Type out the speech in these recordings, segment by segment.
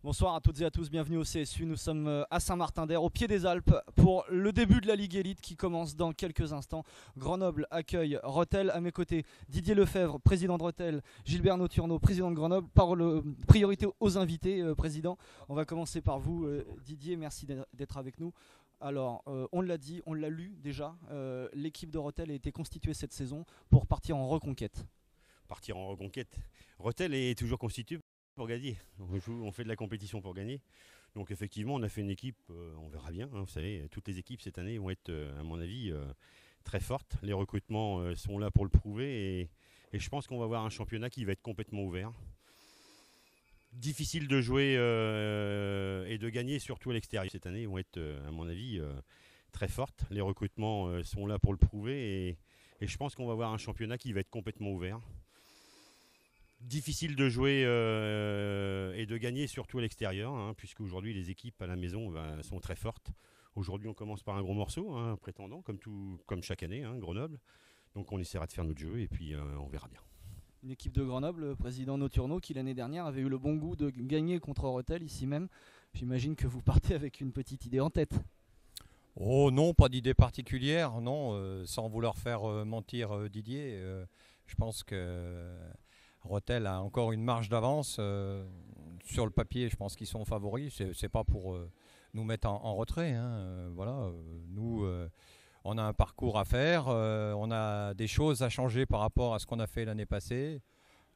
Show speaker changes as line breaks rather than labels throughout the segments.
Bonsoir à toutes et à tous, bienvenue au CSU. Nous sommes à Saint-Martin-d'Air, au pied des Alpes, pour le début de la Ligue Élite qui commence dans quelques instants. Grenoble accueille Rethel. À mes côtés, Didier Lefebvre, président de Rethel, Gilbert Nauturno, président de Grenoble. Priorité aux invités, président. On va commencer par vous, Didier, merci d'être avec nous. Alors, on l'a dit, on l'a lu déjà, l'équipe de Rethel a été constituée cette saison pour partir en reconquête.
Partir en reconquête. Rethel est toujours constitué pour gagner. On fait de la compétition pour gagner. Donc effectivement, on a fait une équipe, on verra bien. Vous savez, toutes les équipes cette année vont être, à mon avis, très fortes. Les recrutements sont là pour le prouver et je pense qu'on va avoir un championnat qui va être complètement ouvert. Difficile de jouer et de gagner, surtout à l'extérieur. Cette année vont être, à mon avis, très fortes. Les recrutements sont là pour le prouver et je pense qu'on va avoir un championnat qui va être complètement ouvert. Difficile de jouer et de gagner, surtout à l'extérieur, puisque aujourd'hui les équipes à la maison sont très fortes. Aujourd'hui on commence par un gros morceau, prétendant, comme chaque année, Grenoble. Donc on essaiera de faire notre jeu et puis on verra bien.
Une équipe de Grenoble, président Nauturno, qui l'année dernière avait eu le bon goût de gagner contre Rethel ici même. J'imagine que vous partez avec une petite idée en tête.
Oh non, pas d'idée particulière, non, sans vouloir faire mentir Didier. Je pense que Rethel a encore une marge d'avance. Sur le papier, je pense qu'ils sont favoris. C'est pas pour nous mettre en retrait. Voilà, nous, on a un parcours à faire. On a des choses à changer par rapport à ce qu'on a fait l'année passée.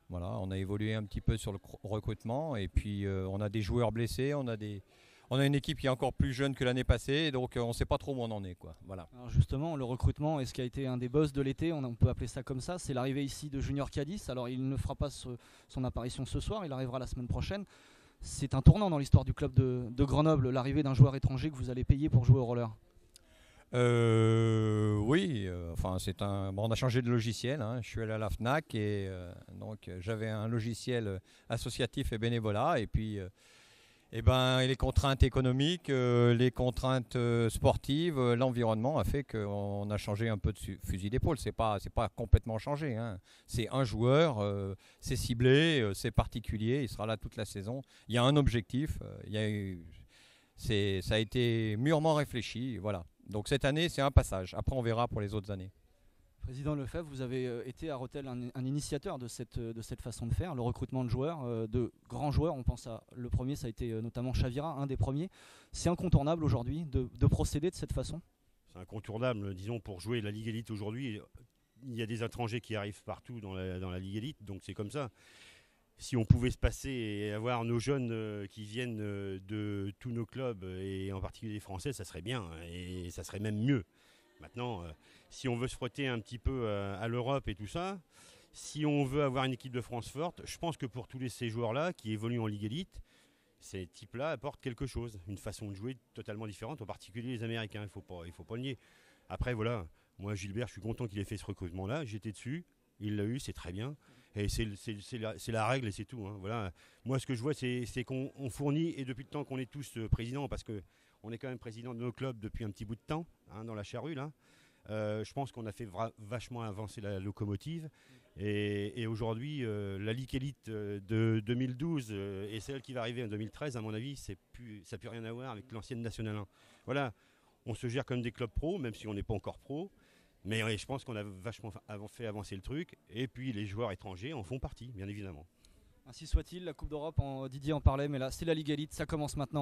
Voilà, on a évolué un petit peu sur le recrutement. Et puis, on a des joueurs blessés. On a une équipe qui est encore plus jeune que l'année passée, donc on ne sait pas trop où on en est, quoi. Voilà.
Alors justement, le recrutement est ce qui a été un des buzz de l'été, on peut appeler ça comme ça, c'est l'arrivée ici de Junior Cadiz. Alors il ne fera pas son apparition ce soir, il arrivera la semaine prochaine. C'est un tournant dans l'histoire du club de Grenoble, l'arrivée d'un joueur étranger que vous allez payer pour jouer au roller.
Oui, enfin on a changé de logiciel. Je suis allé à la Fnac et donc j'avais un logiciel associatif et bénévolat et puis les contraintes économiques, les contraintes sportives, l'environnement a fait qu'on a changé un peu de fusil d'épaule. C'est pas complètement changé. C'est un joueur, c'est ciblé, c'est particulier. Il sera là toute la saison. Il y a un objectif. Ça a été mûrement réfléchi. Voilà. Donc cette année, c'est un passage. Après, on verra pour les autres années.
Président Lefebvre, vous avez été à Rethel un initiateur de cette façon de faire, le recrutement de joueurs, de grands joueurs. On pense à le premier, ça a été notamment Chavira, un des premiers. C'est incontournable aujourd'hui de procéder de cette façon.
C'est incontournable, disons, pour jouer la Ligue Élite aujourd'hui. Il y a des étrangers qui arrivent partout dans la Ligue Élite, donc c'est comme ça. Si on pouvait se passer et avoir nos jeunes qui viennent de tous nos clubs, et en particulier les Français, ça serait bien, et ça serait même mieux. Maintenant, si on veut se frotter un petit peu à l'Europe et tout ça, si on veut avoir une équipe de France forte, je pense que pour tous ces joueurs-là qui évoluent en Ligue Élite, ces types-là apportent quelque chose, une façon de jouer totalement différente, en particulier les Américains, il faut pas le nier. Après, voilà, moi Gilbert, je suis content qu'il ait fait ce recrutement-là, j'étais dessus, il l'a eu, c'est très bien. Et c'est la règle et c'est tout. Voilà. Moi, ce que je vois, c'est qu'on fournit, et depuis le temps qu'on est tous présidents, parce qu'on est quand même président de nos clubs depuis un petit bout de temps, dans la charrue, là. Je pense qu'on a fait vachement avancer la locomotive. Et aujourd'hui, la Ligue Élite de 2012 et celle qui va arriver en 2013, à mon avis, ça n'a plus rien à voir avec l'ancienne Nationale 1. Voilà, on se gère comme des clubs pro, même si on n'est pas encore pro. Mais ouais, je pense qu'on a vachement fait avancer le truc. Et puis les joueurs étrangers en font partie, bien évidemment.
Ainsi soit-il, la Coupe d'Europe, Didier en parlait, mais là c'est la Ligue Élite, ça commence maintenant.